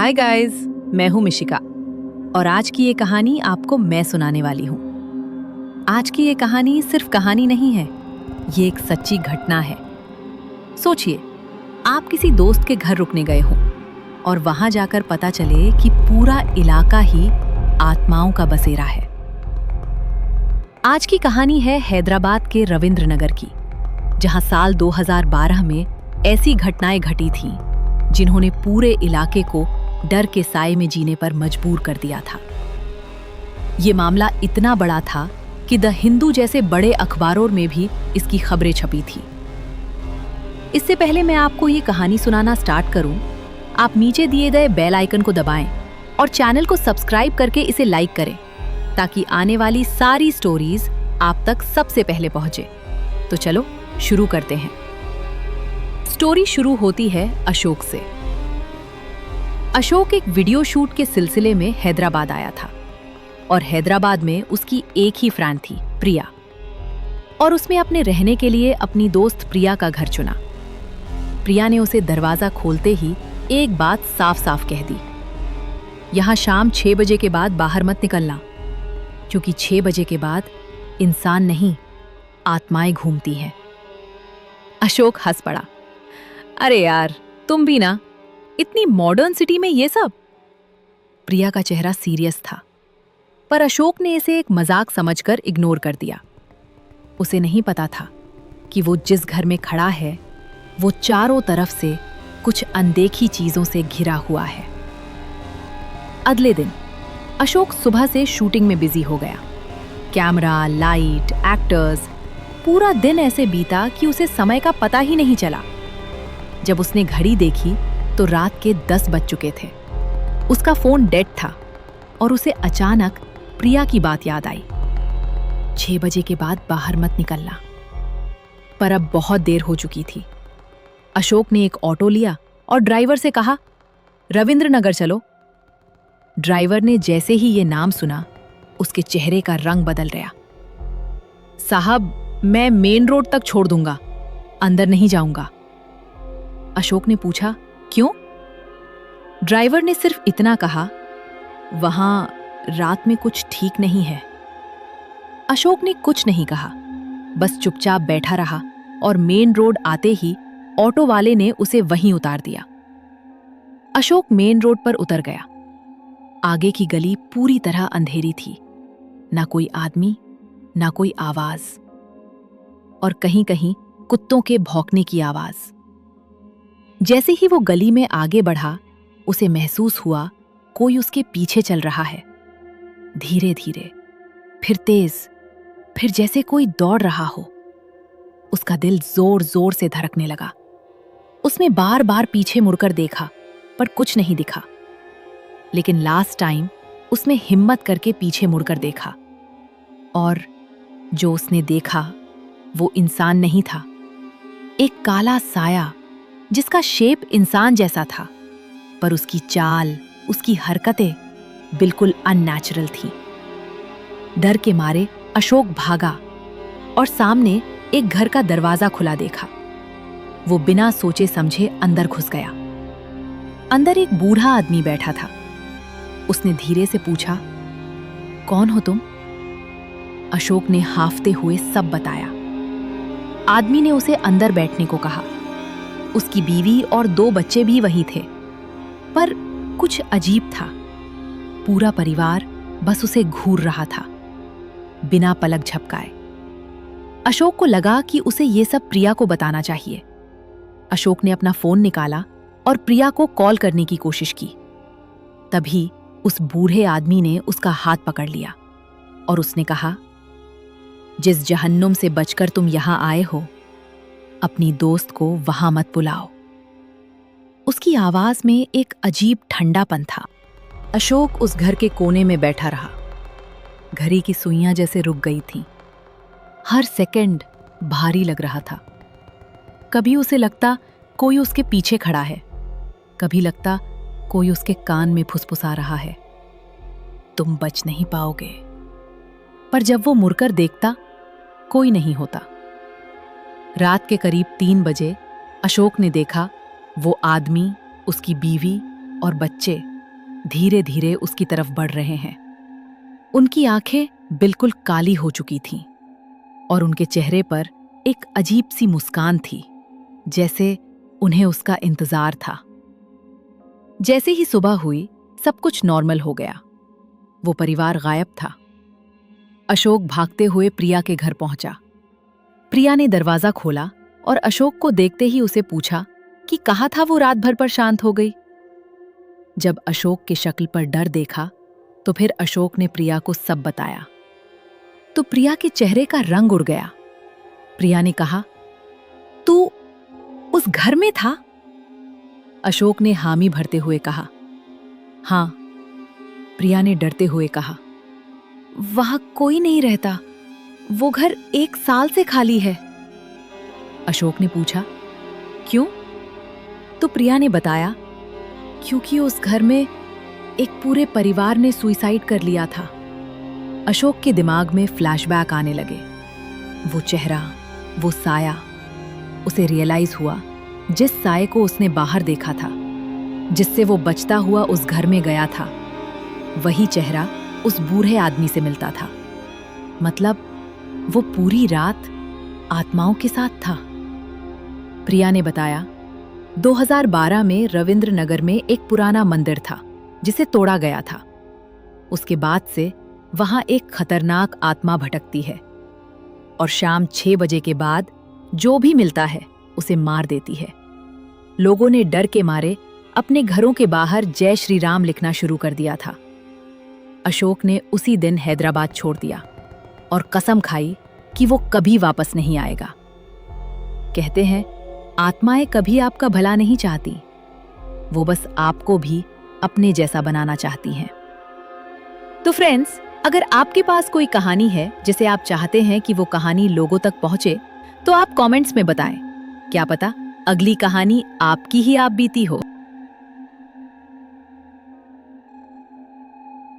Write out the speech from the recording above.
Hi guys, मैं हूं मिशिका और आज की ये कहानी आपको मैं सुनाने वाली हूं। आज की ये कहानी सिर्फ कहानी नहीं है, ये एक सच्ची घटना है। सोचिए, आप किसी दोस्त के घर रुकने गए हों और वहां जाकर पता चले कि पूरा इलाका ही आत्माओं का बसेरा है। आज की कहानी है हैदराबाद के रविंद्र नगर की, जहां साल 2012 में ऐसी घटनाएं घटी थीं जिन्होंने पूरे इलाके को डर के साए में जीने पर मजबूर कर दिया था। ये मामला इतना बड़ा था कि द हिंदू जैसे बड़े अखबारों में भी इसकी खबरें छपी थी। इससे पहले मैं आपको ये कहानी सुनाना स्टार्ट करूं, आप नीचे दिए गए बेल आइकन को दबाएं और चैनल को सब्सक्राइब करके इसे लाइक करें ताकि आने वाली सारी स्टोरीज आप तक सबसे पहले पहुंचे। तो चलो शुरू करते हैं। स्टोरी शुरू होती है अशोक से। अशोक एक वीडियो शूट के सिलसिले में हैदराबाद आया था और हैदराबाद में उसकी एक ही फ्रेंड थी, प्रिया, और उसने अपने रहने के लिए अपनी दोस्त प्रिया का घर चुना। प्रिया ने उसे दरवाजा खोलते ही एक बात साफ साफ कह दी, यहां शाम 6 बजे के बाद बाहर मत निकलना, क्योंकि 6 बजे के बाद इंसान नहीं, आत्माएं घूमती हैं। अशोक हंस पड़ा, अरे यार, तुम भी ना, इतनी मॉडर्न सिटी में ये सब। प्रिया का चेहरा सीरियस था, पर अशोक ने इसे एक मजाक समझकर इग्नोर कर दिया। उसे नहीं पता था कि वो जिस घर में खड़ा है वो चारों तरफ से कुछ अनदेखी चीजों से घिरा हुआ है। अगले दिन अशोक सुबह से शूटिंग में बिजी हो गया। कैमरा, लाइट, एक्टर्स, पूरा दिन ऐसे बीता कि उसे समय का पता ही नहीं चला। जब उसने घड़ी देखी तो रात के 10 बज चुके थे। उसका फोन डेड था और उसे अचानक प्रिया की बात याद आई, 6 बजे के बाद बाहर मत निकलना। पर अब बहुत देर हो चुकी थी। अशोक ने एक ऑटो लिया और ड्राइवर से कहा, रविंद्र नगर चलो। ड्राइवर ने जैसे ही ये नाम सुना, उसके चेहरे का रंग बदल गया। साहब, मैं मेन रोड तक छोड़ दूंगा, अंदर नहीं जाऊंगा। अशोक ने पूछा, क्यों? ड्राइवर ने सिर्फ इतना कहा, वहां रात में कुछ ठीक नहीं है। अशोक ने कुछ नहीं कहा, बस चुपचाप बैठा रहा और मेन रोड आते ही ऑटो वाले ने उसे वहीं उतार दिया। अशोक मेन रोड पर उतर गया। आगे की गली पूरी तरह अंधेरी थी, ना कोई आदमी, ना कोई आवाज, और कहीं कहीं कुत्तों के भौंकने की आवाज। जैसे ही वो गली में आगे बढ़ा, उसे महसूस हुआ कोई उसके पीछे चल रहा है, धीरे धीरे, फिर तेज, फिर जैसे कोई दौड़ रहा हो। उसका दिल जोर जोर से धड़कने लगा। उसने बार बार पीछे मुड़कर देखा, पर कुछ नहीं दिखा। लेकिन लास्ट टाइम उसने हिम्मत करके पीछे मुड़कर देखा, और जो उसने देखा वो इंसान नहीं था, एक काला साया जिसका शेप इंसान जैसा था, पर उसकी चाल, उसकी हरकतें बिल्कुल अननेचुरल थी। डर के मारे अशोक भागा और सामने एक घर का दरवाजा खुला देखा। वो बिना सोचे समझे अंदर घुस गया। अंदर एक बूढ़ा आदमी बैठा था। उसने धीरे से पूछा, कौन हो तुम? अशोक ने हाफते हुए सब बताया। आदमी ने उसे अंदर बैठने को कहा। उसकी बीवी और 2 बच्चे भी वही थे, पर कुछ अजीब था। पूरा परिवार बस उसे घूर रहा था, बिना पलक झपकाए। अशोक को लगा कि उसे ये सब प्रिया को बताना चाहिए। अशोक ने अपना फोन निकाला और प्रिया को कॉल करने की कोशिश की। तभी उस बूढ़े आदमी ने उसका हाथ पकड़ लिया और उसने कहा, जिस जहन्नुम से बचकर तुम यहां आए हो, अपनी दोस्त को वहां मत बुलाओ। उसकी आवाज में एक अजीब ठंडापन था। अशोक उस घर के कोने में बैठा रहा। घड़ी की सुइयां जैसे रुक गई थीं। हर सेकंड भारी लग रहा था। कभी उसे लगता कोई उसके पीछे खड़ा है, कभी लगता कोई उसके कान में फुसफुसा रहा है, तुम बच नहीं पाओगे। पर जब वो मुड़कर देखता, कोई नहीं होता। रात के करीब 3 बजे अशोक ने देखा वो आदमी, उसकी बीवी और बच्चे धीरे धीरे उसकी तरफ बढ़ रहे हैं। उनकी आंखें बिल्कुल काली हो चुकी थीं और उनके चेहरे पर एक अजीब सी मुस्कान थी, जैसे उन्हें उसका इंतजार था। जैसे ही सुबह हुई, सब कुछ नॉर्मल हो गया। वो परिवार गायब था। अशोक भागते हुए प्रिया के घर पहुंचा। प्रिया ने दरवाजा खोला और अशोक को देखते ही उसे पूछा कि कहाँ था वो रात भर पर शांत हो गई। जब अशोक की शक्ल पर डर देखा तो फिर अशोक ने प्रिया को सब बताया। तो प्रिया के चेहरे का रंग उड़ गया। प्रिया ने कहा, तू उस घर में था? अशोक ने हामी भरते हुए कहा, हाँ। प्रिया ने डरते हुए कहा, वहां कोई नहीं रहता, वो घर 1 साल से खाली है। अशोक ने पूछा, क्यों? तो प्रिया ने बताया, क्योंकि उस घर में एक पूरे परिवार ने सुसाइड कर लिया था। अशोक के दिमाग में फ्लैशबैक आने लगे। वो चेहरा, वो साया। उसे रियलाइज हुआ, जिस साये को उसने बाहर देखा था, जिससे वो बचता हुआ उस घर में गया था, वही चेहरा उस बूढ़े आदमी से मिलता था। मतलब वो पूरी रात आत्माओं के साथ था। प्रिया ने बताया, 2012 में रविंद्र नगर में एक पुराना मंदिर था जिसे तोड़ा गया था। उसके बाद से वहां एक खतरनाक आत्मा भटकती है और शाम 6 बजे के बाद जो भी मिलता है उसे मार देती है। लोगों ने डर के मारे अपने घरों के बाहर जय श्री राम लिखना शुरू कर दिया था। अशोक ने उसी दिन हैदराबाद छोड़ दिया और कसम खाई कि वो कभी वापस नहीं आएगा। कहते हैं, आत्माएं कभी आपका भला नहीं चाहती, वो बस आपको भी अपने जैसा बनाना चाहती हैं। तो फ्रेंड्स, अगर आपके पास कोई कहानी है जिसे आप चाहते हैं कि वो कहानी लोगों तक पहुंचे, तो आप कमेंट्स में बताएं। क्या पता अगली कहानी आपकी ही आप बीती हो।